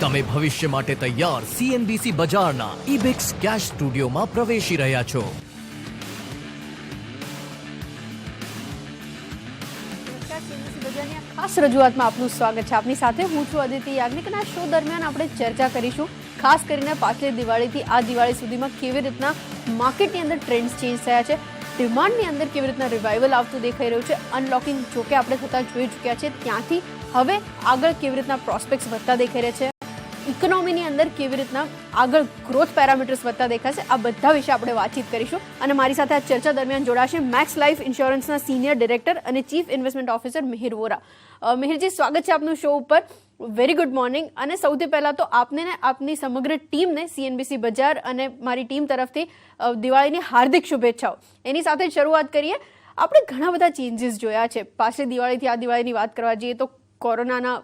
તમે ભવિષ્ય માટે તૈયાર CNBC બજારના ઇબિક્સ કેશ સ્ટુડિયોમાં પ્રવેશી રહ્યા છો. ખાસ રજૂઆતમાં આપનું સ્વાગત છે. આપની સાથે હું છું અદિતિ યાજ્ઞિક અને આ શો દરમિયાન આપણે ચર્ચા કરીશું ખાસ કરીને પાછલી દિવાળીથી આ દિવાળી સુધીમાં કેવી રીતના માર્કેટની અંદર ટ્રેન્ડ્સ ચેન્જ થયા છે, ડિમાન્ડની અંદર કેવી રીતના રિવાઇવલ આવતું દેખાઈ રહ્યું છે, અનલોકિંગ જોકે આપણે થતા જોઈ ચૂક્યા છે, ત્યાંથી હવે આગળ કેવી રીતના પ્રોસ્પેક્ટ્સ વધતા દેખાઈ રહ્યા છે, ઇકોનોમીની અંદર કેવી રીતના આગળ ગ્રોથ પેરામીટર્સ વધતા દેખાશે, આ બધા વિશે આપણે વાતચીત કરીશું. અને મારી સાથે આ ચર્ચા દરમિયાન જોડાશે મેક્સ લાઈફ ઇન્સ્યોરન્સના સિનિયર ડિરેક્ટર અને chief investment officer Mihir Vora. મિહિરજી, સ્વાગત છે આપનું શો ઉપર. Very good morning. અને સૌથી પહેલા તો આપને ને આપની સમગ્ર ટીમને CNBC બજાર અને મારી ટીમ તરફથી દિવાળીની હાર્દિક શુભેચ્છાઓ. એની સાથે જ શરૂઆત કરીએ. આપણે ઘણા બધા ચેન્જીસ જોયા છે પાછલી દિવાળીથી આ દિવાળીની વાત કરવા જઈએ તો કોરોનાના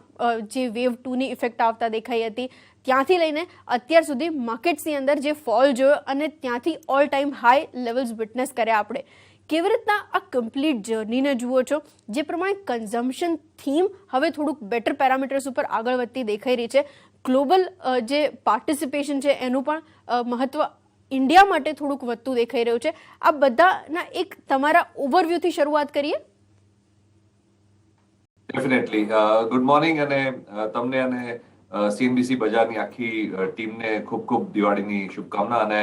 જે વેવ 2ની ઇફેક્ટ આવતા દેખાઈ હતી, ત્યાંથી લઈને અત્યાર સુધી માર્કેટ્સની અંદર જે ફોલ જોયો અને ત્યાંથી all time high levels witness કર્યા. આપણે કેવી રીતના આ કમ્પ્લીટ જર્નીને જુઓ છો, જે પ્રમાણે કન્ઝમ્પશન થીમ હવે થોડુંક બેટર પેરામીટર્સ ઉપર આગળ વધતી દેખાઈ રહી છે, ગ્લોબલ જે પાર્ટિસિપેશન છે એનું પણ મહત્વ ઇન્ડિયા માટે થોડુંક વધતું દેખાઈ રહ્યું છે, આ બધાના એક તમારા ઓવરવ્યૂથી શરૂઆત કરીએ. ડેફિનેટલી. ગુડ મોર્નિંગ અને તમને અને CNBC બજારની આખી ટીમને ખૂબ ખૂબ દિવાળીની શુભકામના અને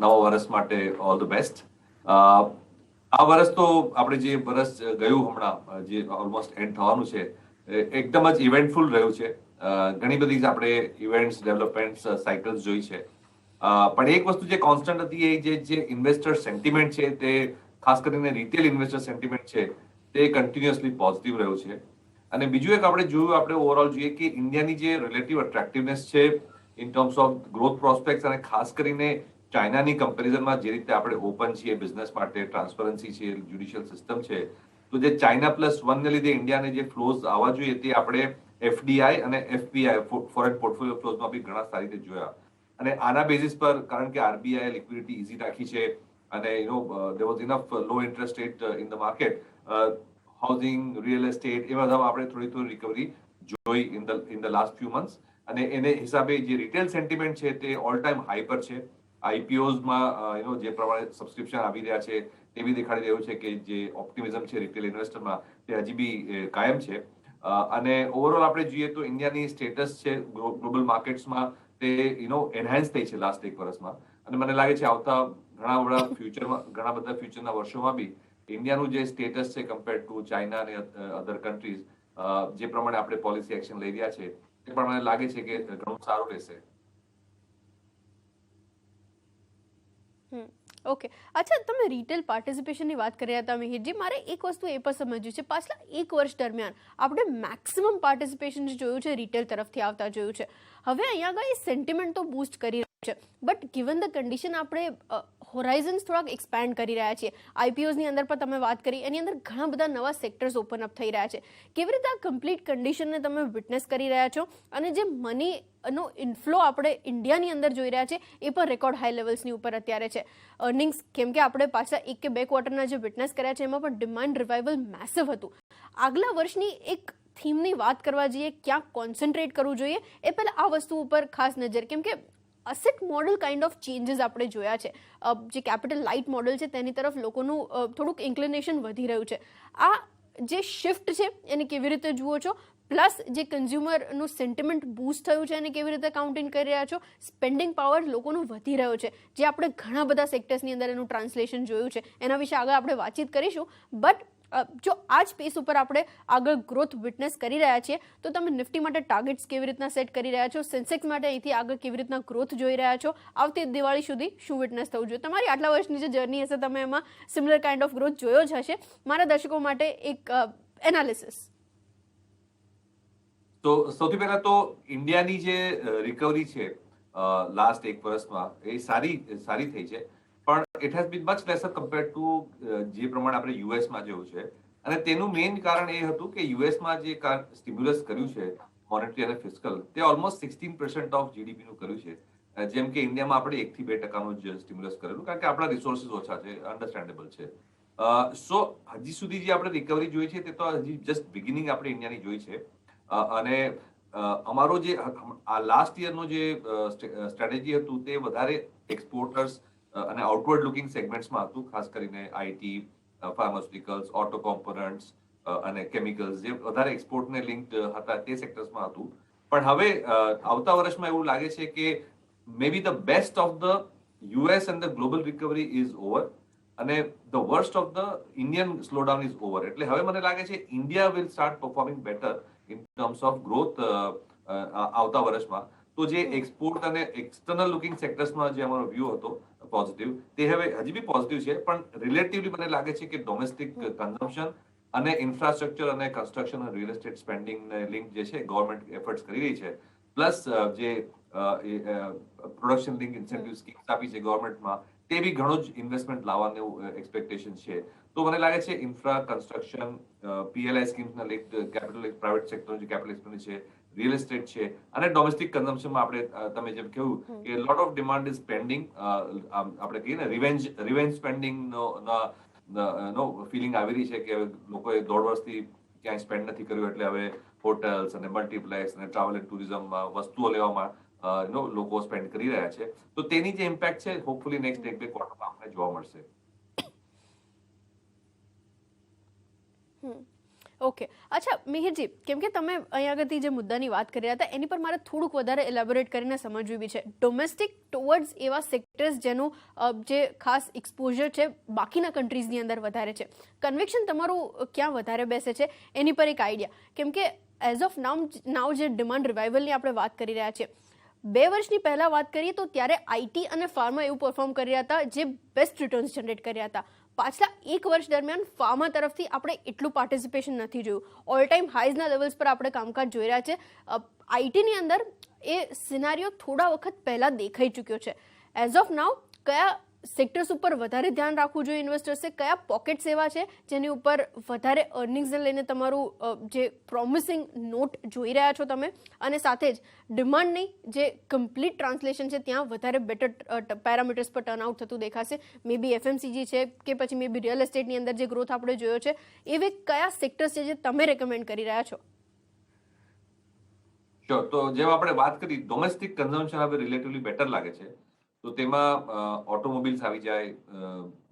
નવા વર્ષ માટે ઓલ ધ બેસ્ટ. આ વર્ષ તો આપણે જે વર્ષ ગયું હમણાં જે ઓલમોસ્ટ એન્ડ થવાનું છે એકદમ જ ઇવેન્ટફુલ રહ્યું છે. ઘણી બધી આપણે ઇવેન્ટ્સ ડેવલપમેન્ટ્સ સાયકલ્સ જોઈ છે, પણ એક વસ્તુ જે કોન્સ્ટન્ટ હતી એ જે ઇન્વેસ્ટર સેન્ટિમેન્ટ છે, તે ખાસ કરીને રિટેલ ઇન્વેસ્ટર સેન્ટિમેન્ટ છે તે કન્ટિન્યુઅસલી પોઝિટિવ રહ્યું છે. અને બીજું એક આપણે જોયું, આપણે ઓવરઓલ જોઈએ કે ઇન્ડિયાની જે રિલેટિવ અટ્રેક્ટિવનેસ છે ઇન ટર્મ્સ ઓફ ગ્રોથ પ્રોસ્પેક્ટ્સ અને ખાસ કરીને ચાઇનાની કમ્પેરિઝનમાં જે રીતે આપણે ઓપન છીએ બિઝનેસ માટે, ટ્રાન્સપરન્સી છે, જ્યુડિશિયલ સિસ્ટમ છે, તો જે ચાઇના +1 ને લીધે ઇન્ડિયાને જે ફ્લોઝ આવવા જોઈએ તે આપણે FDI અને FPI ફોરેન પોર્ટફોલિયો ફ્લોઝમાં બી ઘણા સારી રીતે જોયા. અને આના બેઝિસ પર કારણ કે RBI લિક્વિડિટી ઇઝી રાખી છે અને there was enough low interest rate in the market, housing, real estate એ બધામાં આપણે થોડી રિકવરી જોઈ in the last few months. અને એને હિસાબે જે રિટેલ સેન્ટિમેન્ટ છે તે ઓલ ટાઈમ હાઈ પર છે. IPOsમાં જે પ્રમાણે સબસ્ક્રિપ્શન આવી રહ્યા છે તે બી દેખાડી રહ્યું છે કે જે ઓપ્ટિમિઝમ છે રિટેલ ઇન્વેસ્ટરમાં તે હજી બી કાયમ છે. અને ઓવરઓલ આપણે જોઈએ તો ઇન્ડિયાની સ્ટેટસ છે ગ્લોબલ માર્કેટ્સમાં તે એનહાન્સ થઈ છે લાસ્ટ એક વર્ષમાં. અને મને લાગે છે આવતા ઘણા બધા ફ્યુચરના વર્ષોમાં બી ઇન્ડિયાનું જે સ્ટેટસ છે કમ્પેર્ડ ટુ ચાઇના અને અધર કન્ટ્રીઝ, જે પ્રમાણે આપણે પોલિસી એક્શન લઈ રહ્યા છે તે પ્રમાણે લાગે છે કે ઘણું સારું રહેશે. ઓકે, અચ્છા, તમે રિટેલ પાર્ટિસિપેશનની વાત કરી રહ્યા હતા મિહિરજી. મારે એક વસ્તુ એ પણ સમજ્યું છે, પાછલા એક વર્ષ દરમિયાન આપણે મેક્સિમમ પાર્ટિસિપેશન જે જોયું છે રિટેલ તરફથી આવતા જોયું છે. હવે અહીંયા આગળ એ સેન્ટિમેન્ટ તો બૂસ્ટ કરી રહ્યું છે, બટ ગિવન ધ કન્ડિશન આપણે હોરાઇઝન્સ થોડાક એક્સપેન્ડ કરી રહ્યા છીએ. IPOsની અંદર પણ તમે વાત કરી, એની અંદર ઘણા બધા નવા સેક્ટર્સ ઓપન અપ થઈ રહ્યા છે. કેવી રીતે આ કમ્પ્લીટ કન્ડિશનને તમે વિટનેસ કરી રહ્યા છો અને જે મનીનો ઇન્ફ્લો આપણે ઇન્ડિયાની અંદર જોઈ રહ્યા છે એ પણ રેકોર્ડ હાઈ લેવલ્સની ઉપર અત્યારે છે. અર્નિંગ્સ કેમ કે આપણે પાછલા 1 કે 2 ક્વાર્ટરના જે વિટનેસ કર્યા છે એમાં પણ ડિમાન્ડ રિવાઇવલ મેસિવ હતું. આગલા વર્ષની એક થીમની વાત કરવા જઈએ, ક્યાં કોન્સન્ટ્રેટ કરવું જોઈએ એ પહેલાં આ વસ્તુ ઉપર ખાસ નજર, કેમ કે asset model kind of changes આપણે જોયા છે. જે કેપિટલ લાઇટ મોડલ છે તેની તરફ લોકોનું થોડુંક ઇન્ક્લિનેશન વધી રહ્યું છે. આ જે શિફ્ટ છે એને કેવી રીતે જુઓ છો, પ્લસ જે કન્ઝ્યુમરનું સેન્ટિમેન્ટ બૂસ્ટ થયું છે એને કેવી રીતે કાઉન્ટિંગ કરી રહ્યા છો, સ્પેન્ડિંગ પાવર લોકોનો વધી રહ્યો છે, જે આપણે ઘણા બધા સેક્ટર્સની અંદર એનું ટ્રાન્સલેશન જોયું છે, એના વિશે આગળ આપણે વાતચીત કરીશું. બટ જો આ જ સ્પેસ ઉપર આપણે આગળ ગ્રોથ વિટનેસ કરી રહ્યા છીએ તો તમે નિફ્ટી માટે ટાર્ગેટ્સ કેવી રીતના સેટ કરી રહ્યા છો, સેન્સેક્સ માટે અહીંથી આગળ કેવી રીતના ગ્રોથ જોઈ રહ્યા છો, આવતી દિવાળી સુધી શું વિટનેસ થવું જોઈએ? તમારી આટલા વર્ષની જે જર્ની હશે તમે એમાં સિમિલર કાઇન્ડ ઓફ ગ્રોથ જોયો જ હશે. મારા દર્શકો માટે એક એનાલિસિસ. તો સૌથી પહેલા તો ઇન્ડિયાની જે રિકવરી છે લાસ્ટ એક વર્ષમાં એ સારી થઈ છે, પણ it has been much laser compared to જે પ્રમાણે આપણે યુએસમાં જોયું છે. અને તેનું મેઇન કારણ એ હતું કે યુએસમાં જે સ્ટિમ્યુલસ કર્યું છે મોનેટરી અને ફિસ્કલ, તે ઓલમોસ્ટ 16% ઓફ જીડીપી નું કર્યું છે, જેમ કે ઇન્ડિયામાં આપણે 1 થી 2% જ સ્ટિમ્યુલસ કરેલું, કારણ કે આપણા રિસોર્સિસ ઓછા છે, અન્ડરસ્ટેન્ડેબલ છે. સો હજી સુધી જે આપણે રિકવરી જોઈ છે તે તો હજી જસ્ટ બિગિનિંગ આપણે ઇન્ડિયાની જોઈ છે. અને અમારો જે આ લાસ્ટ યરનો જે સ્ટ્રેટેજી હતું તે વધારે એક્સપોર્ટર્સ અને આઉટવર્ડ લુકિંગ સેગમેન્ટ્સમાં હતું, ખાસ કરીને આઈટી, ફાર્માસ્યુટિકલ્સ, ઓટો કોમ્પોનન્ટ્સ અને કેમિકલ્સ જે વધારે એક્સપોર્ટને લિંક્ડ હતા તે સેક્ટર્સમાં હતું. પણ હવે આવતા વર્ષમાં એવું લાગે છે કે may be the best of the US and the global recovery is over અને the worst of the Indian slowdown is over. એટલે હવે મને લાગે છે India will start performing better in terms of growth આવતા વર્ષમાં. તો જે એક્સપોર્ટ અને એક્સટર્નલ લુકિંગ સેક્ટર્સમાં જે અમારો વ્યૂ હતો પોઝિટિવ, તે હવે હજી બી પોઝિટિવ છે, પણ રિલેટિવલી મને લાગે છે કે ડોમેસ્ટિક કન્ઝમ્પશન અને ઇન્ફ્રાસ્ટ્રક્ચર અને કન્સ્ટ્રક્શન અને રિયલ એસ્ટેટ સ્પેન્ડિંગ લિંક જે છે ગવર્મેન્ટ એફર્ટ્સ કરી રહી છે, પ્લસ જે પ્રોડક્શન લિંક ઇન્સેન્ટિવ સ્કીમ્સ આપી છે ગવર્મેન્ટમાં, તે બી ઘણું જ ઇન્વેસ્ટમેન્ટ લાવવાનું એક્સપેક્ટેશન છે. તો મને લાગે છે ઇન્ફ્રા, કન્સ્ટ્રક્શન, PLI સ્કીમ્સના લિંક કેપિટલ પ્રાઇવેટ સેક્ટરનું જે કેપિટલ એક્સપેન્ડિચર છે, રિયલ એસ્ટેટ છે અને ડોમેસ્ટિક કન્ઝમ્પશનમાં આપણે તમે જેમ કહ્યું કે lot of demand is pending, આપણે કહીએ ને રિવેન્જ સ્પેન્ડિંગ નો ફિલિંગ આવી રહી છે કે લોકોએ 1.5 વર્ષથી ક્યાંય સ્પેન્ડ નથી કર્યું, એટલે હવે હોટલ્સ અને મલ્ટીપ્લેક્સ અને ટ્રાવેલ એન્ડ ટુરિઝમમાં વસ્તુઓ લેવામાં લોકો સ્પેન્ડ કરી રહ્યા છે. તો તેની જે ઇમ્પેક્ટ છે હોપફુલી નેક્સ્ટ 1-2 ક્વાર્ટરમાં આપણે જોવા મળશે. ઓકે, અચ્છા મિહિરજી, કેમ કે તમે અહીંયા આગળથી જે મુદ્દાની વાત કરી રહ્યા હતા એની પર મારે થોડુંક વધારે એલેબોરેટ કરીને સમજવી બી છે. ડોમેસ્ટિક ટુવર્ડ્સ એવા સેક્ટર્સ જેનું જે ખાસ એક્સપોઝર છે બાકીના કન્ટ્રીઝની અંદર વધારે છે, કન્વિક્શન તમારું ક્યાં વધારે બેસે છે એની પર એક આઈડિયા. કેમ કે એઝ ઓફ નાઉ જે ડિમાન્ડ રિવાઇવલની આપણે વાત કરી રહ્યા છીએ, 2 વર્ષની પહેલા વાત કરીએ તો ત્યારે આઈટી અને ફાર્મા એવું પરફોર્મ કરી રહ્યા હતા જે બેસ્ટ રિટર્ન્સ જનરેટ કરી રહ્યા હતા. પાછલા 1 વર્ષ દરમિયાન ફાર્મા તરફથી આપણે એટલું પાર્ટિસિપેશન નથી જોયું. ઓલ ટાઈમ હાઈઝના લેવલ્સ પર આપણે કામકાજ જોઈ રહ્યા છે. આઈટીની અંદર એ સિનારીઓ થોડા વખત પહેલા દેખાઈ ચૂક્યો છે. એઝ ઓફ નાઉ કયા સેક્ટર્સ ઉપર વધારે ધ્યાન રાખવું જોઈએ ઇન્વેસ્ટર્સે, કયા પોકેટ્સ એવા છે જેની ઉપર વધારે અર્નિંગ્સને લઈને તમારું જે પ્રોમિસિંગ નોટ જોઈ રહ્યા છો તમે, અને સાથે જ ડિમાન્ડની જે કમ્પ્લીટ ટ્રાન્સલેશન છે ત્યાં વધારે બેટર પેરામીટર્સ પર ટર્નઆઉટ થતું દેખાશે? મે બી FMCG છે કે પછી મે બી રિયલ એસ્ટેટની અંદર જે ગ્રોથ આપણે જોયો છે, એવે કયા સેક્ટર્સ છે જે તમે રેકમેન્ડ કરી રહ્યા છો? શ્યોર. તો જેમ આપણે વાત કરી, ડોમેસ્ટિક કન્ઝમ્પશન હવે રિલેટિવલી બેટર લાગે છે. તો તેમાં ઓટોમોબાઈલ્સ આવી જાય,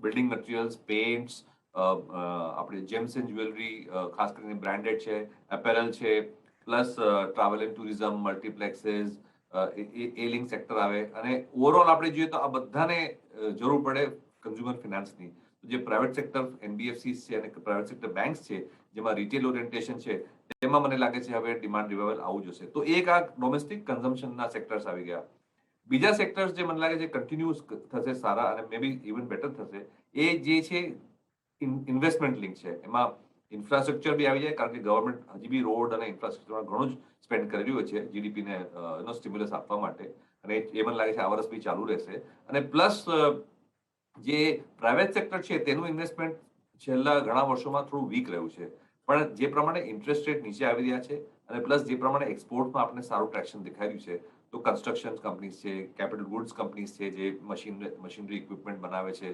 બિલ્ડિંગ મટીરિયલ્સ, પેઇન્ટ્સ, આપણે જેમ્સ એન્ડ જ્વેલરી, ખાસ કરીને બ્રાન્ડેડ છે, એપેરલ છે, plus travel and tourism, multiplexes, A link sector આવે. અને ઓવરઓલ આપણે જોઈએ તો આ બધાને જરૂર પડે કન્ઝ્યુમર ફિનાન્સની. જે પ્રાઇવેટ સેક્ટર NBFCs છે અને પ્રાઇવેટ સેક્ટર બેંક્સ છે જેમાં રિટેલ ઓરિએન્ટેશન છે, તેમાં મને લાગે છે હવે ડિમાન્ડ રિવાઇવલ આવું જશે. તો એક આ ડોમેસ્ટિક કન્ઝમ્પશનના સેક્ટર્સ આવી ગયા. બીજા સેક્ટર્સ જે મને લાગે છે કન્ટિન્યુઅસ થશે સારા અને મે બી ઇવન બેટર થશે, એ જે છે ઇન્વેસ્ટમેન્ટ લિંક છે. એમાં ઇન્ફ્રાસ્ટ્રક્ચર બી આવી જાય, કારણ કે ગવર્મેન્ટ હજી બી રોડ અને ઇન્ફ્રાસ્ટ્રક્ચરમાં ઘણું જ સ્પેન્ડ કરી રહ્યું છે જીડીપીને સ્ટિમ્યુલસ આપવા માટે, અને એ મને લાગે છે આ વર્ષ બી ચાલુ રહેશે. અને પ્લસ જે પ્રાઇવેટ સેક્ટર છે તેનું ઇન્વેસ્ટમેન્ટ છેલ્લા ઘણા વર્ષોમાં થોડું વીક રહ્યું છે, પણ જે પ્રમાણે ઇન્ટરેસ્ટ રેટ નીચે આવી રહ્યા છે અને પ્લસ જે પ્રમાણે એક્સપોર્ટમાં આપણે સારું ટ્રેક્શન દેખાઈ રહ્યું છે, તો કન્સ્ટ્રક્શન કંપનીઝ છે, કેપિટલ ગુડ્સ કંપનીઝ છે જે મશીનરી ઇક્વિપમેન્ટ બનાવે છે,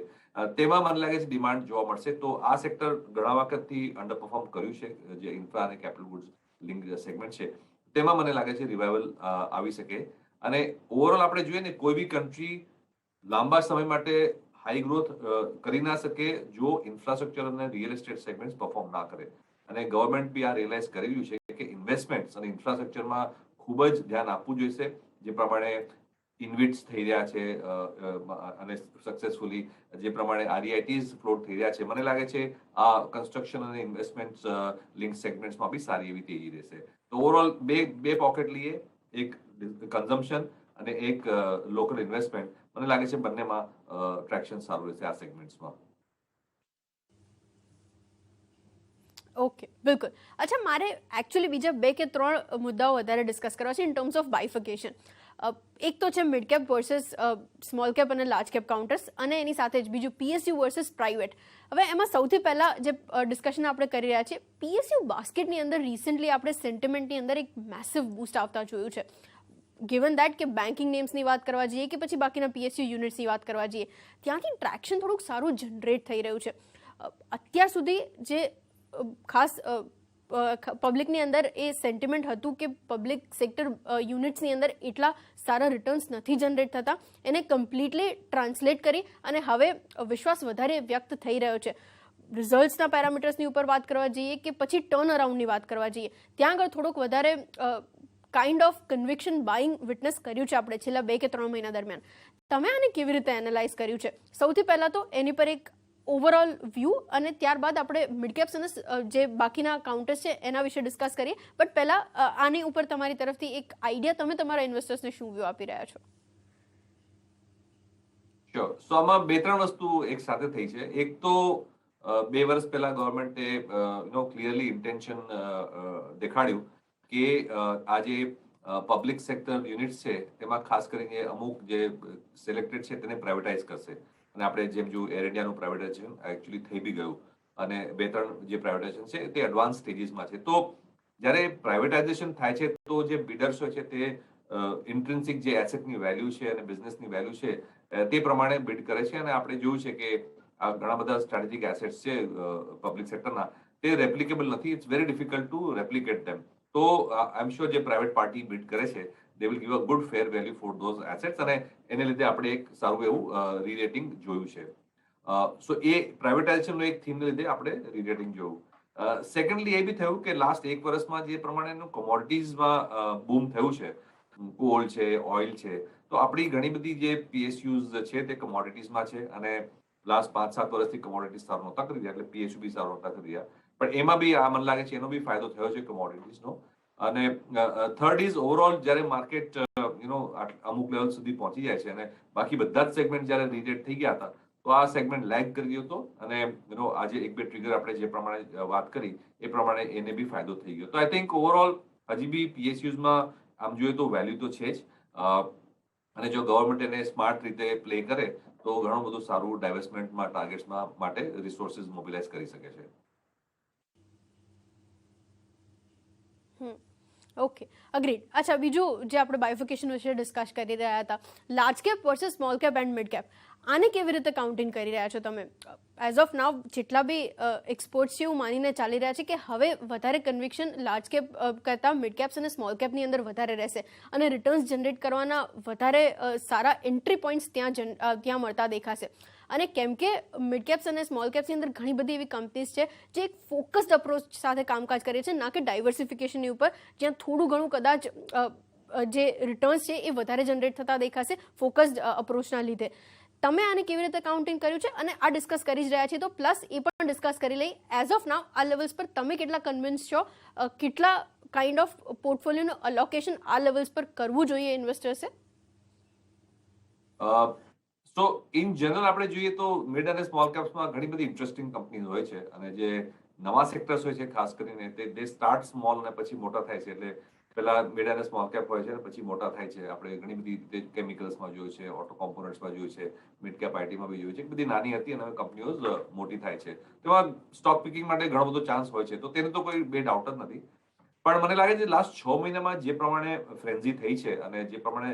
તેમાં મને લાગે છે ડિમાન્ડ જોવા મળશે. તો આ સેક્ટર ઘણા વખતથી અંડર પરફોર્મ કર્યું છે, જે ઇન્ફ્રા અને કેપિટલ ગુડ્સ લિંક સેગમેન્ટ છે, તેમાં મને લાગે છે રિવાઇવલ આવી શકે. અને ઓવરઓલ આપણે જોઈએ ને, કોઈ બી કન્ટ્રી લાંબા સમય માટે હાઈ ગ્રોથ કરી ના શકે જો ઇન્ફ્રાસ્ટ્રક્ચર અને રિયલ એસ્ટેટ સેગમેન્ટ પરફોર્મ ના કરે. અને ગવર્મેન્ટ બી આ રિયલાઇઝ કરી રહ્યું છે કે ઇન્વેસ્ટમેન્ટ અને ઇન્ફ્રાસ્ટ્રક્ચરમાં ખૂબ જ ધ્યાન આપવું જોઈશે. જે પ્રમાણે ઇન્વિટ્સ થઈ રહ્યા છે અને સક્સેસફુલી જે પ્રમાણે REITs ફ્લોટ થઈ રહ્યા છે, મને લાગે છે આ કન્સ્ટ્રક્શન અને ઇન્વેસ્ટમેન્ટ લિંક સેગમેન્ટ્સમાં બી સારી એવી તેજી રહેશે. તો ઓવરઓલ બે પોકેટ લઈએ, એક કન્ઝમ્પશન અને એક લોકલ ઇન્વેસ્ટમેન્ટ, મને લાગે છે બંનેમાં ટ્રેક્શન સારું રહેશે આ સેગમેન્ટ્સમાં. ઓકે, બિલકુલ. અચ્છા, મારે એકચ્યુઅલી બીજા 2 કે 3 મુદ્દાઓ વધારે ડિસ્કસ કરવા છે ઇન ટર્મ્સ ઓફ બાયફિકેશન. એક તો છે mid cap versus small cap અને લાર્જ કેપ કાઉન્ટર્સ, અને એની સાથે જ બીજું PSU વર્સસ પ્રાઇવેટ. હવે એમાં સૌથી પહેલા જે ડિસ્કશન આપણે કરી રહ્યા છીએ, PSU બાસ્કેટની અંદર રિસેન્ટલી આપણે સેન્ટિમેન્ટની અંદર એક મેસિવ બૂસ્ટ આવતા જોયું છે. ગિવન દેટ કે બેન્કિંગ નેમ્સની વાત કરવા જઈએ કે પછી બાકીના PSU યુનિટ્સની વાત કરવા જઈએ, ત્યાંથી ટ્રેક્શન થોડુંક સારું જનરેટ થઈ રહ્યું છે. અત્યાર સુધી જે ખાસ પબ્લિકની અંદર એ સેન્ટિમેન્ટ હતું કે પબ્લિક સેક્ટર યુનિટ્સની અંદર એટલા સારા રિટર્ન્સ નથી જનરેટ થતા, એને કમ્પ્લીટલી ટ્રાન્સલેટ કરી અને હવે વિશ્વાસ વધારે વ્યક્ત થઈ રહ્યો છે. રિઝલ્ટ્સના પેરામીટર્સની ઉપર વાત કરવા જઈએ કે પછી ટર્ન અરાઉન્ડની વાત કરવા જઈએ, ત્યાં આગળ થોડોક વધારે kind of conviction buying witness કર્યું છે આપણે છેલ્લા 2 કે 3 મહિના દરમિયાન. તમે આને કેવી રીતે એનાલાઇઝ કર્યું છે? સૌથી પહેલાં તો એની પર એક ઓવરઓલ વ્યૂ અને ત્યારબાદ આપણે મિડ કેપ્સ અને જે બાકીના કાઉન્ટર્સ છે એના વિશે ડિસ્કસ કરીએ. બટ પહેલાં આની ઉપર તમારી તરફથી એક આઈડિયા, તમે તમારા ઇન્વેસ્ટર્સને શું વ્યૂ આપી રહ્યા છો? શ્યોર. સો આમાં 2-3 વસ્તુ એક સાથે થઈ છે. એક તો 2 વર્ષ પહેલા ગવર્મેન્ટે ક્લિયરલી ઇન્ટેન્શન દેખાડ્યું કે આજે પબ્લિક સેક્ટર યુનિટ્સ છે તેમાં ખાસ કરીને અમુક જે સિલેક્ટેડ છે તેને પ્રાઇવેટાઇઝ કરશે. અને આપણે જેમ જોયું એર ઇન્ડિયાનું પ્રાઇવેટાઇઝેશન એકચ્યુઅલી થઈ બી ગયું અને 2-3 જે પ્રાઇવેટાઇઝેશન છે તે એડવાન્સ સ્ટેજીસમાં છે. તો જ્યારે પ્રાઇવેટાઇઝેશન થાય છે તો જે બિડર્સ હોય છે તે ઇન્ટ્રિન્સિક જે એસેટની વેલ્યુ છે અને બિઝનેસની વેલ્યુ છે તે પ્રમાણે બિડ કરે છે. અને આપણે જોયું છે કે આ ઘણા બધા સ્ટ્રેટેજિક એસેટ્સ છે પબ્લિક સેક્ટરના, તે રેપ્લિકેબલ નથી. It's very difficult to replicate them. તો આઈ એમ શ્યોર જે પ્રાઇવેટ પાર્ટી બિડ કરે છે they will give a good fair value for those assets, અને એને લીધે આપણે એક સારું એવું રીરેટિંગ જોયું છે. સો એ પ્રાઇવેટાઇઝેશનનો એક થીમને લીધે આપણે રીરેટિંગ જોયું. સેકન્ડલી એ બી થયું કે લાસ્ટ 1 વર્ષમાં જે પ્રમાણેનું કોમોડિટીઝમાં બૂમ થયું છે, કોલ છે, ઓઇલ છે, તો આપણી ઘણી બધી જે PSUs છે તે કોમોડિટીઝમાં છે અને લાસ્ટ 5-7 વર્ષથી કોમોડિટીઝ સારું નહોતા કરી રહ્યા, એટલે PSU બી સારું નહોતા કરી રહ્યા. પણ એમાં બી આ મને લાગે છે એનો બી ફાયદો થયો છે કોમોડિટીઝનો. અને થર્ડ ઇઝ ઓવરઓલ જ્યારે માર્કેટ અમુક લેવલ સુધી પહોંચી જાય છે અને બાકી બધા જ સેગમેન્ટ જ્યારે રીટેડ થઈ ગયા હતા તો આ સેગમેન્ટ લેગ કરી ગયો હતો અને આજે 1-2 ટ્રિગર આપણે જે પ્રમાણે વાત કરી એ પ્રમાણે એને બી ફાયદો થઈ ગયો. તો આઈ થિંક ઓવરઓલ હજી બી PSUsમાં આમ જોઈએ તો વેલ્યુ તો છે જ, અને જો ગવર્મેન્ટ એને સ્માર્ટ રીતે પ્લે કરે તો ઘણું બધું સારું ડાયવેસ્ટમેન્ટમાં ટાર્ગેટ્સમાં માટે રિસોર્સિસ મોબિલાઇઝ કરી શકે છે. Okay, agreed. અચ્છા, બીજું જે આપણે બાયફિકેશન વિશે ડિસ્કસ કરી રહ્યા હતા, large cap versus small cap and mid cap, આને કેવી રીતે કાઉન્ટિંગ કરી રહ્યા છો તમે? એઝ ઓફ નાવ જેટલા બી એક્સપોર્ટ્સ છે એવું માનીને ચાલી રહ્યા છે કે હવે વધારે કન્વિક્શન લાર્જ કેપ કરતાં મિડ કેપ્સ અને સ્મોલ કેપની અંદર વધારે રહેશે અને રિટર્ન્સ જનરેટ કરવાના વધારે સારા એન્ટ્રી પોઈન્ટ્સ ત્યાં મળતા દેખાશે. અને કેમ કે મિડ કેપ્સ અને સ્મોલ કેપ્સની અંદર ઘણી બધી એવી કંપનીઝ છે જે એક ફોકસ્ડ અપ્રોચ સાથે કામકાજ કરે છે, ના કે ડાયવર્સિફિકેશનની ઉપર, જ્યાં થોડું ઘણું કદાચ જે રિટર્ન્સ છે એ વધારે જનરેટ થતા દેખાશે ફોકસ્ડ અપ્રોચના લીધે. તમે આને કેવી રીતે કાઉન્ટિંગ કર્યું છે? અને આ ડિસ્કસ કરી જ રહ્યા છીએ તો પ્લસ એ પણ ડિસ્કસ કરી લઈ એઝ ઓફ નાવ આ લેવલ્સ પર તમે કેટલા કન્વિન્સ છો, કેટલા કાઇન્ડ ઓફ પોર્ટફોલિયોનું અલોકેશન આ લેવલ્સ પર કરવું જોઈએ ઇન્વેસ્ટર્સે? સો ઇન જનરલ આપણે જોઈએ તો મિડ અને સ્મોલ કેપ્સમાં ઘણી બધી ઇન્ટરેસ્ટિંગ કંપનીઝ હોય છે અને જે નવા સેક્ટર્સ હોય છે ખાસ કરીને તે સ્ટાર્ટ સ્મોલ અને પછી મોટા થાય છે. એટલે પહેલા મિડ અને સ્મોલ કેપ હોય છે અને પછી મોટા થાય છે. આપણે ઘણી બધી કેમિકલ્સમાં જોયું છે, ઓટો કોમ્પોનન્ટ્સમાં જોયું છે, મિડ કેપ આઈટીમાં બી જોયું છે. બધી નાની હતી અને હવે કંપનીઓ મોટી થાય છે. તેમાં સ્ટોક પિકિંગ માટે ઘણો બધો ચાન્સ હોય છે, તો તેને તો કોઈ બે ડાઉટ જ નથી. પણ મને લાગે છે લાસ્ટ 6 મહિનામાં જે પ્રમાણે ફ્રેન્ઝી થઈ છે અને જે પ્રમાણે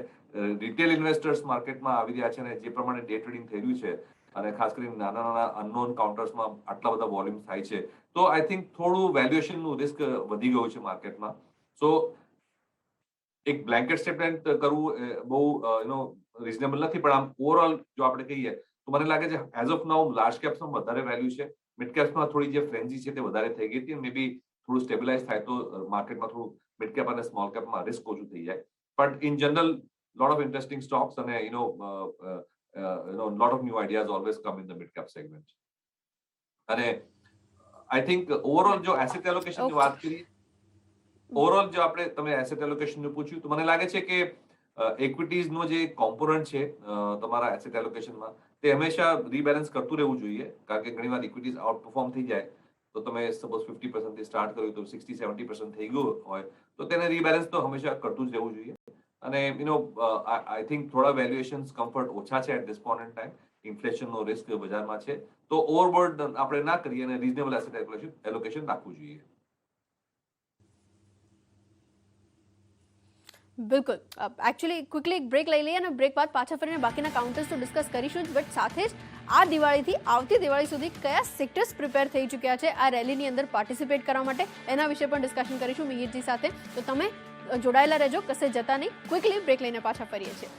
રિટેલ ઇન્વેસ્ટર્સ માર્કેટમાં આવી રહ્યા છે અને જે પ્રમાણે ડે ટ્રેડિંગ થઈ રહ્યું છે અને ખાસ કરીને નાના નાના અનનોન કાઉન્ટર્સમાં આટલા બધા વોલ્યુમ થાય છે, તો આઈ થિંક થોડું વેલ્યુએશનનું રિસ્ક વધી ગયું છે માર્કેટમાં. સો એક બ્લેન્કેટ સ્ટેટમેન્ટ કરવું બહુ રિઝનેબલ નથી, પણ આમ ઓવરઓલ જો આપણે કહીએ તો મને લાગે છે એઝ ઓફ નાઉ લાર્જ કેપ્સમાં વધારે વેલ્યુ છે, મિડ કેપ્સમાં થોડી જે ફ્રેન્ઝી છે તે વધારે થઈ ગઈ હતી. મે બી થોડું સ્ટેબિલાઇઝ થાય તો માર્કેટમાં થોડું મિડ કેપ અને સ્મોલ કેપમાં રિસ્ક ઓછું થઈ જાય. But in general lot of interesting stocks and lot of new ideas always come in the mid cap segment. અને I think overall જો asset allocation ની વાત કરી, ઓવરઓલ જો આપણે તમે એસેટ એલોકેશન નું પૂછ્યું તો મને લાગે છે કે ઇક્વિટીઝ નો જે કોમ્પોનન્ટ છે તમારા એસેટ એલોકેશનમાં તે હંમેશા રીબેલેન્સ કરતું રહેવું જોઈએ, કારણ કે ઘણીવાર ઇક્વિટીઝ આઉટ પરફોર્મ થઈ જાય તો તમે સપોઝ 50% થી સ્ટાર્ટ કર્યું તો 60-70% થઈ ગયું હોય તો તેને રીબેલેન્સ તો હંમેશા કરતું જ રહેવું જોઈએ. અને આઈ થિંક થોડા વેલ્યુએશન્સ કમ્ફર્ટ ઓછા છે at this point in time, ઇન્ફ્લેશનનો રિસ્ક બજારમાં છે, તો ઓવરબોર્ડ આપણે ના કરીએ અને રીઝનેબલ એસેટ એલોકેશન રાખવું જોઈએ. બિલકુલ. એકચ્યુઅલી ક્વિકલી એક બ્રેક લઈ લઈએ અને બ્રેક બાદ પાછા ફરીને બાકીના કાઉન્ટર્સ તો ડિસ્કસ કરીશું જ, બટ સાથે જ આ દિવાળીથી આવતી દિવાળી સુધી કયા સેક્ટર્સ પ્રિપેર થઈ ચૂક્યા છે આ રેલીની અંદર પાર્ટિસિપેટ કરવા માટે, એના વિશે પણ ડિસ્કશન કરીશું મિહિરજી સાથે. તો તમે જોડાયેલા રહેજો, કશે જતા નહીં. ક્વિકલી બ્રેક લઈને પાછા ફરીએ છીએ.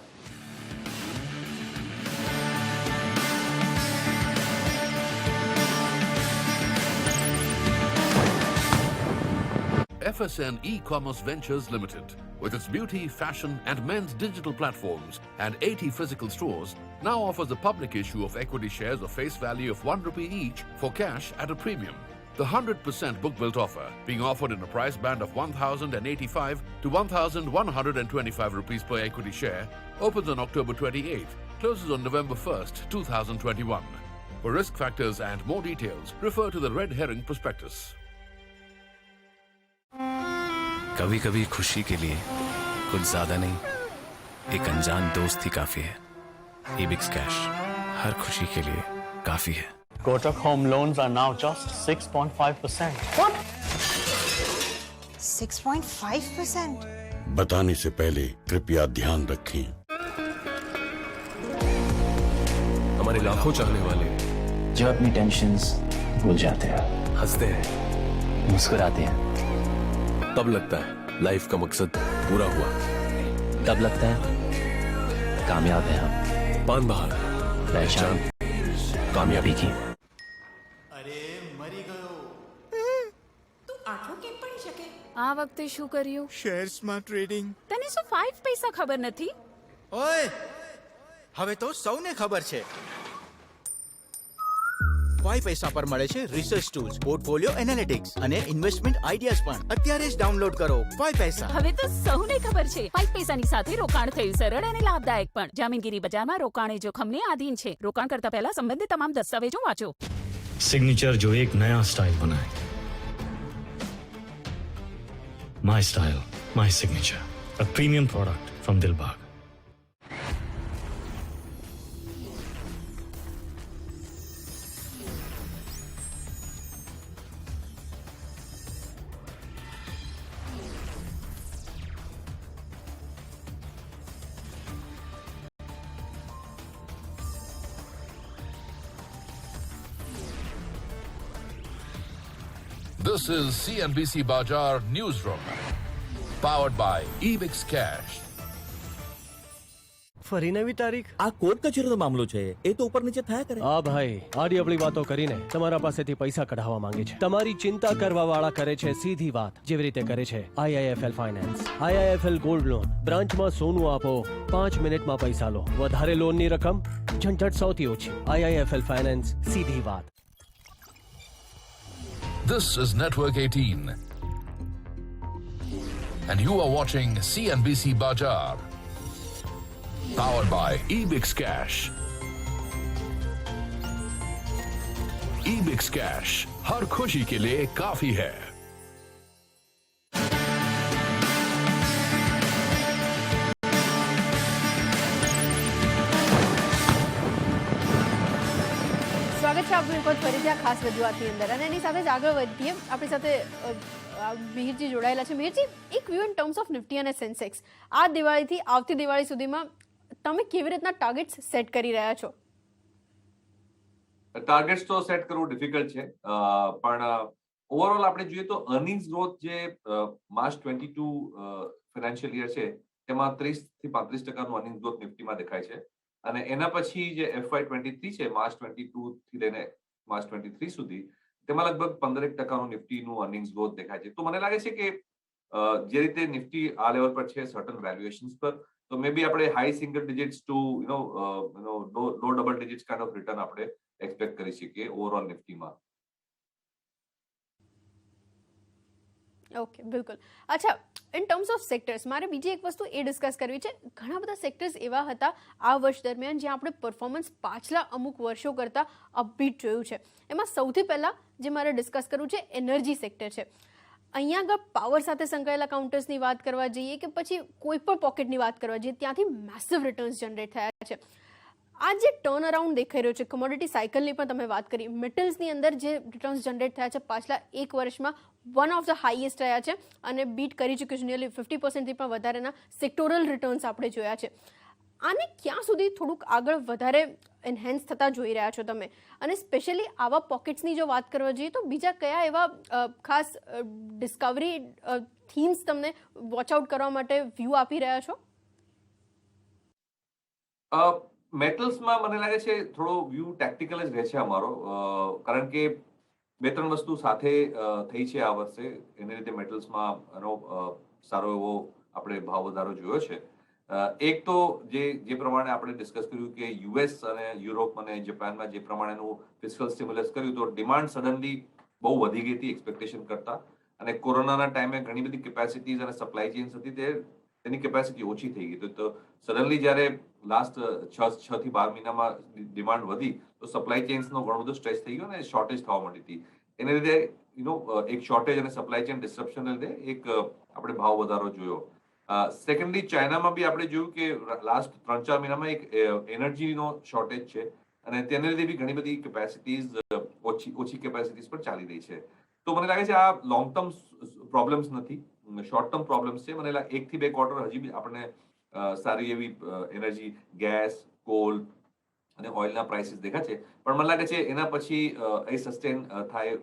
FSN E-Commerce Ventures Limited, with its beauty, fashion and men's digital platforms and 80 physical stores, now offers a public issue of equity shares of face value of ₹1 each for cash at a premium. The 100% book-built offer, being offered in a price band of 1,085 to 1,125 rupees per equity share, opens on October 28th, closes on November 1st, 2021. For risk factors and more details, refer to the red herring prospectus. कभी कभी खुशी के लिए कुछ ज्यादा नहीं, एक अनजान दोस्त ही काफी है. Ebix Cash हर खुशी के लिए काफी है. Kotak home loans are now just 6.5%. 6.5%? बताने से पहले कृपया ध्यान रखें. हमारे लाखों चाहने वाले जब अपनी टेंशन्स भूल जाते हैं, हंसते हैं, मुस्कुराते हैं, तब लगता है लाइफ का मकसद पूरा हुआ. तब लगता है कामयाब है हम. पान बहार पहचान कामयाबी की. તું આટલું કેમ પડી શકે? આ વખતે શું કર્યું? શેર્સમાં ટ્રેડિંગ. તને શું 5 પૈસા ખબર નથી? ઓય, હવે તો સૌને ખબર છે. 5 પૈસા પર મળે છે રિસર્ચ ટૂલ્સ, પોર્ટફોલિયો એનાલિટિક્સ અને ઇન્વેસ્ટમેન્ટ આઈડિયાઝ પણ. અત્યારે જ ડાઉનલોડ કરો 5 પૈસા. હવે તો સૌને ખબર છે 5 પૈસાની સાથે રોકાણ થયું સરળ અને લાભદાયક પણ. જામીનગીરી બજારમાં રોકાણ એ જોખમને આધીન છે. રોકાણ કરતા પહેલા સંબંધિત તમામ દસ્તાવેજો વાંચો. सिग्नेचर जो एक नया स्टाइल बनाए. My style, my signature, a premium product from Dilbagh. This is CNBC Bazaar Newsroom, powered by Ebix Cash. ફરી નવી તારીખ? આ કોર્ટ કચેરીનો મામલો છે, એ તો ઉપર નીચે થયા કરે. હા ભાઈ, આડી અવળી વાતો કરીને તમારા પાસેથી પૈસા કઢાવવા માંગે છે. તમારી ચિંતા કરવા વાળા કરે છે સીધી વાત, જેવી રીતે કરે છે IIFL finance. IIFL gold loan, બ્રાન્ચમાં સોનું આપો, 5 મિનિટમાં પૈસા લો. વધારે લોનની રકમ, ઝંઝટ સૌથી ઓછી. IIFL ફાઇનાન્સ, સીધી વાત. This is Network 18, and you are watching CNBC Bazaar, powered by Ebix Cash. Ebix Cash, हर खुशी के लिए काफी है. સ્વાગત છે આપનું એક વખત ફરીથી આ ખાસ રજૂઆતની અંદર, અને એની સાથે જ આગળ વધીએ. આપણી સાથે મિહિરજી જોડાયેલા છે. મિહિરજી, એક view in terms of Nifty અને સેન્સેક્સ, આ દિવાળીથી આવતી દિવાળી સુધીમાં તમે કેવી રીતના ટાર્ગેટ્સ સેટ કરી રહ્યા છો? ટાર્ગેટ્સ તો સેટ કરવું ડિફિકલ્ટ છે, પણ ઓવરઓલ આપણે જોઈએ તો અર્નિંગ્સ ગ્રોથ જે માર્ચ 22 ફાઇનાન્શિયલ યર છે તેમાં 30 થી 35% અર્નિંગ ગ્રોથ નિફ્ટીમાં દેખાય છે. અને એના પછી જે FY23 છે, માર્ચ 22 થી લઈને માર્ચ 23 સુધી, તેમાં લગભગ 15% નિફ્ટીનું અર્નિંગ્સ ગ્રોથ દેખાય છે. તો મને લાગે છે કે જે રીતે નિફ્ટી આ લેવલ પર છે સર્ટન વેલ્યુએશન્સ પર, તો મે બી આપણે high single digits two law double digits kind of return આપણે એક્સપેક્ટ કરી શકીએ ઓવરઓલ નિફ્ટીમાં. ઓકે, બિલકુલ. અચ્છા, ઇન ટર્મ્સ ઓફ સેક્ટર્સ મારે બીજી એક વસ્તુ એ ડિસ્કસ કરવી છે. ઘણા બધા સેક્ટર્સ એવા હતા આ વર્ષ દરમિયાન જ્યાં આપણે પરફોર્મન્સ પાછલા અમુક વર્ષો કરતાં અપબીટ જોયું છે. એમાં સૌથી પહેલાં જે મારે ડિસ્કસ કરવું છે એનર્જી સેક્ટર છે. અહીંયા આગળ પાવર સાથે સંકળાયેલા કાઉન્ટર્સની વાત કરવા જઈએ કે પછી કોઈ પણ પોકેટની વાત કરવા જઈએ, ત્યાંથી મેસિવ રિટર્ન્સ જનરેટ થયા છે. આ જે ટર્ન અરાઉન્ડ દેખાઈ રહ્યો છે, કમોડિટી સાયકલની પણ તમે વાત કરી, મેટલ્સની અંદર જે રિટર્ન્સ જનરેટ થયા છે પાછલા એક વર્ષમાં વન ઓફ ધ હાઈએસ્ટ રહ્યા છે અને બીટ કરી ચૂક્યું છે. નિયરલી 50%થી પણ વધારેના સેક્ટોરલ રિટર્ન્સ આપણે જોયા છે. આને ક્યાં સુધી થોડુંક આગળ વધારે એન્હેન્સ થતા જોઈ રહ્યા છો તમે, અને સ્પેશિયલી આવા પોકેટ્સની જો વાત કરવા જઈએ તો બીજા કયા એવા ખાસ ડિસ્કવરી થીમ્સ તમને વોચ આઉટ કરવા માટે વ્યૂ આપી રહ્યા છો? મેટલ્સમાં મને લાગે છે થોડો વ્યૂ ટેક્ટિકલ જ રહે છે અમારો, કારણ કે 2-3 વસ્તુ સાથે થઈ છે આ વર્ષે, એને લીધે મેટલ્સમાં એનો સારો એવો આપણે ભાવ વધારો જોયો છે. એક તો જે પ્રમાણે આપણે ડિસ્કસ કર્યું કે યુએસ અને યુરોપ અને જાપાનમાં જે પ્રમાણેનું ફિસ્કલ સ્ટિમ્યુલસ કર્યું તો ડિમાન્ડ સડનલી બહુ વધી ગઈ હતી એક્સપેક્ટેશન કરતા, અને કોરોનાના ટાઈમે ઘણી બધી કેપેસિટીઝ અને સપ્લાય ચેન્સ હતી તેની કેપેસિટી ઓછી થઈ ગઈ. તો સડનલી જ્યારે લાસ્ટ 6 થી 12 મહિનામાં ડિમાન્ડ વધી તો સપ્લાય ચેન્સનો ઘણો બધો સ્ટ્રેચ થઈ ગયો અને શોર્ટેજ થવા માંડી હતી. એને લીધે એક શોર્ટેજ અને સપ્લાય ચેન ડિસ્ટ્રપ્શનને લીધે એક આપણે ભાવ વધારો જોયો. સેકન્ડલી ચાઇનામાં બી આપણે જોયું કે લાસ્ટ 3-4 મહિનામાં એક એનર્જીનો શોર્ટેજ છે, અને તેને લીધે બી ઘણી બધી કેપેસિટીઝ ઓછી કેપેસિટીઝ પર ચાલી રહી છે. તો મને લાગે છે આ લોંગ ટર્મ પ્રોબ્લેમ્સ નથી, શોર્ટ ટર્મ પ્રોબ્લેમ્સ છે. મને લાગે 1 થી 2 ક્વાર્ટર હજી બી આપણને સારી એવી એનર્જી, ગેસ, કોલ અને ઓઇલના પ્રાઇસીસ દેખાય છે, પણ મને લાગે છે એના પછી એ સસ્ટેન થાય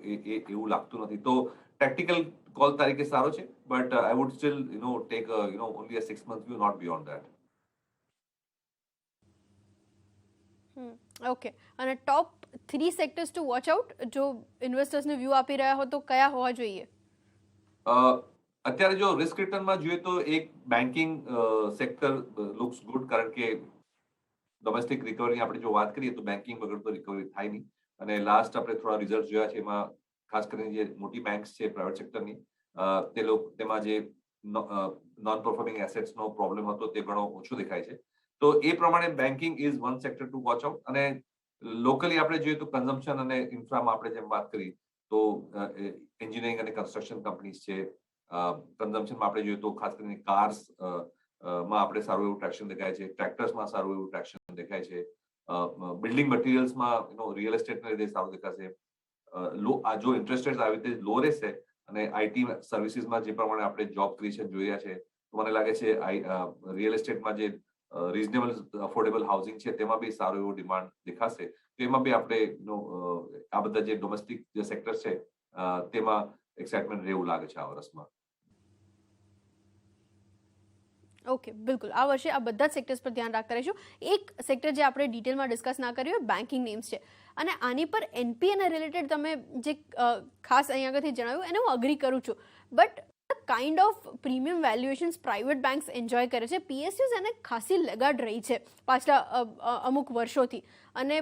એવું લાગતું નથી. તો ટેક્ટિકલ કોલ તરીકે સારો છે, but I would still take only a 6 month view, not beyond that. Okay, અને top 3 sectors to watch out જો ઇન્વેસ્ટર્સને વ્યૂ આપી રહ્યા હો તો કયા હોવા જોઈએ? અત્યારે જો રિસ્ક રિટર્નમાં જોઈએ તો એક બેન્કિંગ સેક્ટર લુક્સ ગુડ, કારણ કે ડોમેસ્ટિક રિકવરીની આપણે જો વાત કરીએ તો બેન્કિંગ વગર તો રિકવરી થાય નહીં, અને લાસ્ટ આપણે થોડા રિઝલ્ટ જોયા છે એમાં ખાસ કરીને જે મોટી બેંક્સ છે પ્રાઇવેટ સેક્ટરની, તેમાં જે નોન પરફોર્મિંગ એસેટ્સનો પ્રોબ્લેમ હતો તે ઘણો ઓછો દેખાય છે. તો એ પ્રમાણે banking is one sector two watch out. અને લોકલી આપણે જોઈએ તો કન્ઝમ્પશન અને ઇન્ફ્રામાં આપણે જેમ વાત કરી તો એન્જિનિયરિંગ અને કન્સ્ટ્રક્શન કંપનીઝ છે. કન્ઝમ્પશનમાં આપણે જોઈએ તો ખાસ કરીને કાર્સ માં આપણે સારું એવું ટ્રેક્શન દેખાય છે, ટ્રેક્ટર્સમાં સારું એવું ટ્રેક્શન દેખાય છે, બિલ્ડિંગ મટીરિયલ્સમાં રિયલ એસ્ટેટના લીધે સારું દેખાશે. જો ઇન્ટરેસ્ટ રેટ આવી રીતે લો રહેશે અને આઈટી સર્વિસીસમાં જે પ્રમાણે આપણે જોબ ક્રિએશન જોઈ રહ્યા છે, તો મને લાગે છે રિયલ એસ્ટેટમાં જે રિઝનેબલ અફોર્ડેબલ હાઉસિંગ છે તેમાં બી સારો એવો ડિમાન્ડ દેખાશે. તો એમાં બી આપણે આ બધા જે ડોમેસ્ટિક જે સેક્ટર છે તેમાં એક્સાઇટમેન્ટ રહેવું લાગે છે આ વર્ષમાં. ઓકે, બિલકુલ. આ વર્ષે આ બધા જ સેક્ટર્સ પર ધ્યાન રાખતા રહીશું. એક સેક્ટર જે આપણે ડિટેલમાં ડિસ્કસ ના કર્યું બેન્કિંગ નેમ્સ છે, અને આની પર એનપીએના રિલેટેડ તમે જે ખાસ અહીંયા આગળથી જણાવ્યું એને હું અગ્રી કરું છું, but kind of premium valuations private banks enjoy કરે છે, પીએસયુઝ એને ખાસી લગાડ રહી છે પાછલા અમુક વર્ષોથી, અને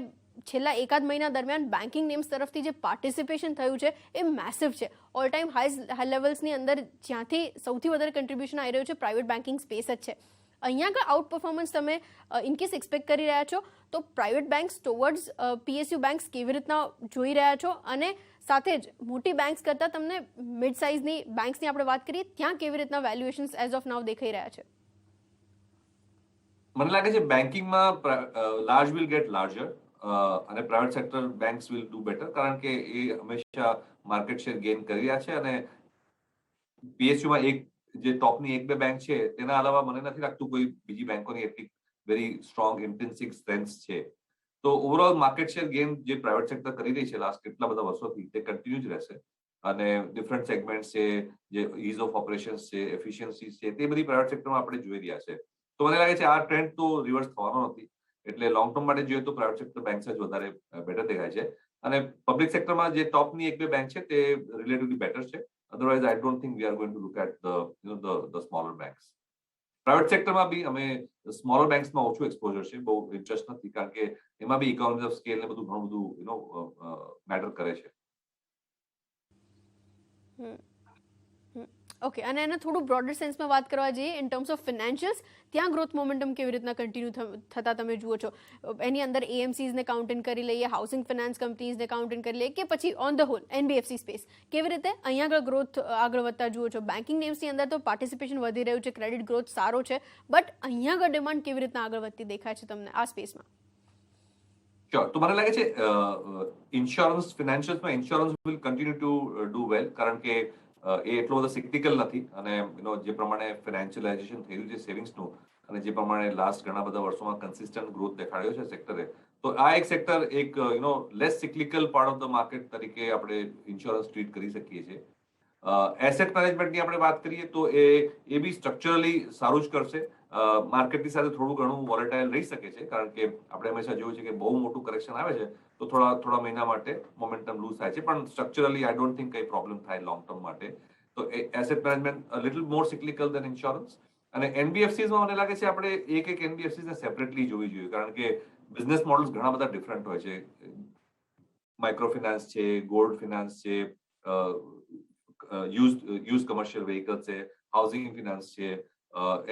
છેલ્લા એકાદ મહિના દરમિયાન બેન્કિંગ નેમ્સ તરફથી જે પાર્ટિસિપેશન થયું છે એ મેસિવ છે. ઓલ ટાઈમ હાઈ લેવલ્સની અંદર જ્યાંથી સૌથી વધારે કન્ટ્રીબ્યુશન આવી રહ્યું છે પ્રાઇવેટ બેન્કિંગ સ્પેસ જ છે. અહીંયા આગળ આઉટ પરફોર્મન્સ તમે ઇનકેસ એક્સપેક્ટ કરી રહ્યા છો તો private banks towards PSU banks કેવી રીતના જોઈ રહ્યા છો, અને સાથે જ મોટી બેંક્સ કરતાં તમને મિડ સાઇઝની બેંક્સની આપણે વાત કરીએ ત્યાં કેવી રીતના વેલ્યુએશન્સ એઝ ઓફ નાઉ દેખાઈ રહ્યા છે? મને લાગે છે બેન્કિંગમાં લાર્જ વિલ ગેટ લાર્જર અને private sector banks will do better, કારણ કે એ હંમેશા માર્કેટ શેર ગેઇન કરી રહ્યા છે. અને પીએસયુમાં જે ટોપની 1-2 બેંક છે તેના અલાવા મને નથી લાગતું કોઈ બીજી બેંકોની એટલી વેરી સ્ટ્રોંગ ઇન્ટેન્સિક સ્ટ્રેન્થ છે. તો ઓવરઓલ માર્કેટ શેર ગેઇન જે પ્રાઇવેટ સેક્ટર કરી રહી છે લાસ્ટ કેટલા બધા વર્ષોથી તે કન્ટિન્યુ જ રહેશે, અને ડિફરન્ટ સેગમેન્ટ છે, જે ઇઝ ઓફ ઓપરેશન્સ છે, એફિશિયન્સી છે, તે બધી પ્રાઇવેટ સેક્ટરમાં આપણે જોઈ રહ્યા છે. તો મને લાગે છે આ ટ્રેન્ડ તો રિવર્સ થવાનો નથી, એટલે લોંગ ટર્મ માટે જોઈએ તો પ્રાઇવેટ સેક્ટર બેંક્સ જ વધારે બેટર દેખાય છે. અને પબ્લિક સેક્ટરમાં જે ટોપની 1-2 બેંક છે તે રિલેટિવલી બેટર છે. Otherwise I don't think we are going to look at the smaller banks. Private સેક્ટરમાં બી અમે સ્મોલર બેંક્સમાં ઓછું એક્સપોઝર છે, બહુ ઇન્ટરેસ્ટ નથી, કારણ કે એમાં બી ઇકોનોમીઝ ઓફ સ્કેલ ને બધું ઘણું બધું મેટર કરે છે. ઓકે, અને એને થોડું બ્રોડર સેન્સમાં વાત કરવા જઈએ ઇન ટર્મ્સ ઓફ ફિનાન્શિયલ્સ, ત્યાં ગ્રોથ મોમેન્ટમ કેવી રીતના કન્ટિન્યુ થતા તમે જુઓ છો? એની અંદર એએમસીઝને કાઉન્ટ ઇન કરી લઈએ, હાઉસિંગ ફિનાન્સ કંપનીઝને કાઉન્ટ ઇન કરી લઈએ, કે પછી on the whole NBFC space કેવી રીતે અહીંયા આગળ ગ્રોથ આગળ વધતા જુઓ છો? બેન્કિંગ નેમ્સની અંદર તો પાર્ટિસિપેશન વધી રહ્યું છે, ક્રેડિટ ગ્રોથ સારો છે, બટ અહીંયા આગળ ડિમાન્ડ કેવી રીતના આગળ વધતી દેખાય છે તમને આ સ્પેસમાં? શ્યોર. તો મને લાગે છે ઇન્સ્યોરન્સ ફિનાન્શિયલ્સમાં insurance will continue to do well, કારણ કે એ એટલો બધો સિક્ટિકલ નથી, અને જે પ્રમાણે ફાઇનાન્શિયલાઇઝેશન થયું છે સેવિંગ્સનું, અને જે પ્રમાણે લાસ્ટ ઘણા બધા વર્ષોમાં કન્સિસ્ટન્ટ ગ્રોથ દેખાડ્યો છે સેક્ટરે, તો આ એક સેક્ટર એક less cyclical part of the market તરીકે આપણે ઇન્સ્યોરન્સ ટ્રીટ કરી શકીએ છીએ. એસેટ મેનેજમેન્ટની આપણે વાત કરીએ તો એ બી સ્ટ્રક્ચરલી સારું જ કરશે. માર્કેટની સાથે થોડું ઘણું વોલેટાઇલ રહી શકે છે, કારણ કે આપણે હંમેશા જોયું છે કે બહુ મોટું કરેક્શન આવે છે તો થોડા મહિના માટે મોમેન્ટમ લૂઝ થાય છે, પણ સ્ટ્રક્ચરલી આઈ ડોન્ટ થિંક કઈ પ્રોબ્લેમ થાય લોંગ ટર્મ માટે. તો એસેટ મેનેજમેન્ટ લિટલ મોર સિક્લિકલ દેન ઇન્સ્યોરન્સ. અને એનબીએફસીઝમાં મને લાગે છે આપણે એક એનબીએફસીઝને સેપરેટલી જોવી જોઈએ, કારણ કે બિઝનેસ મોડલ્સ ઘણા બધા ડિફરન્ટ હોય છે. માઇક્રો ફિનાન્સ છે, ગોલ્ડ ફિનાન્સ છે, યુઝ કમર્શિયલ વ્હીકલ છે, હાઉસિંગ ફિનાન્સ છે,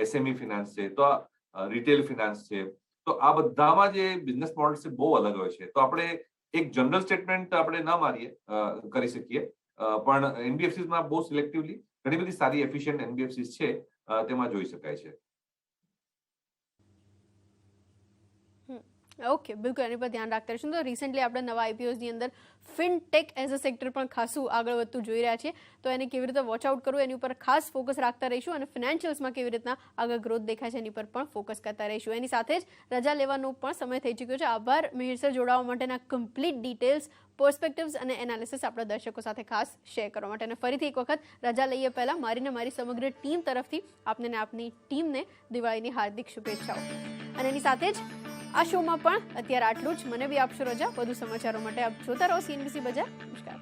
એસએમઈ ફિનાન્સ છે, તો આ રિટેલ ફિનાન્સ છે. તો આ બધામાં જે બિઝનેસ મોડલ્સ છે બહુ અલગ હોય છે. તો આપણે એક જનરલ સ્ટેટમેન્ટ આપણે ના કરી શકીએ, પણ એનબીએફસીઝમાં બહુ સિલેક્ટિવલી ઘણી બધી સારી એફિશિયન્ટ એનબીએફસીઝ છે, તેમાં જોઈ શકાય છે. ઓકે, બિલકુલ એની પર ધ્યાન રાખતા રહીશું. તો રિસેન્ટલી આપણે નવા આઈપીઓની અંદર ફિનટેક એઝ અ સેક્ટર પણ ખાસું આગળ વધતું જોઈ રહ્યા છીએ, તો એને કેવી રીતે વોચ આઉટ કરવું એની ઉપર ખાસ ફોકસ રાખતા રહીશું, અને ફિનાન્શિયલ્સમાં કેવી રીતના આગળ ગ્રોથ દેખાય છે એની પર પણ ફોકસ કરતા રહીશું. એની સાથે જ રજા લેવાનો પણ સમય થઈ ચૂક્યો છે. આભાર મિહિર સર, જોડાવા માટેના કમ્પ્લીટ ડિટેલ્સ, પર્સપેક્ટિવ્સ અને એનાલિસિસ આપણા દર્શકો સાથે ખાસ શેર કરવા માટે. અને ફરીથી એક વખત રજા લઈએ પહેલા મારી સમગ્ર ટીમ તરફથી આપને અને આપની ટીમને દિવાળીની હાર્દિક શુભેચ્છાઓ. અને એની સાથે જ આ શોમાં પણ અત્યારે આટલું જ. મને બી આપશો રજા. વધુ સમાચારો માટે આપ જોતા રહો CNBC બજાર. નમસ્કાર.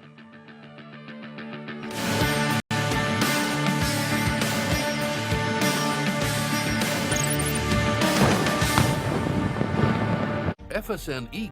FSN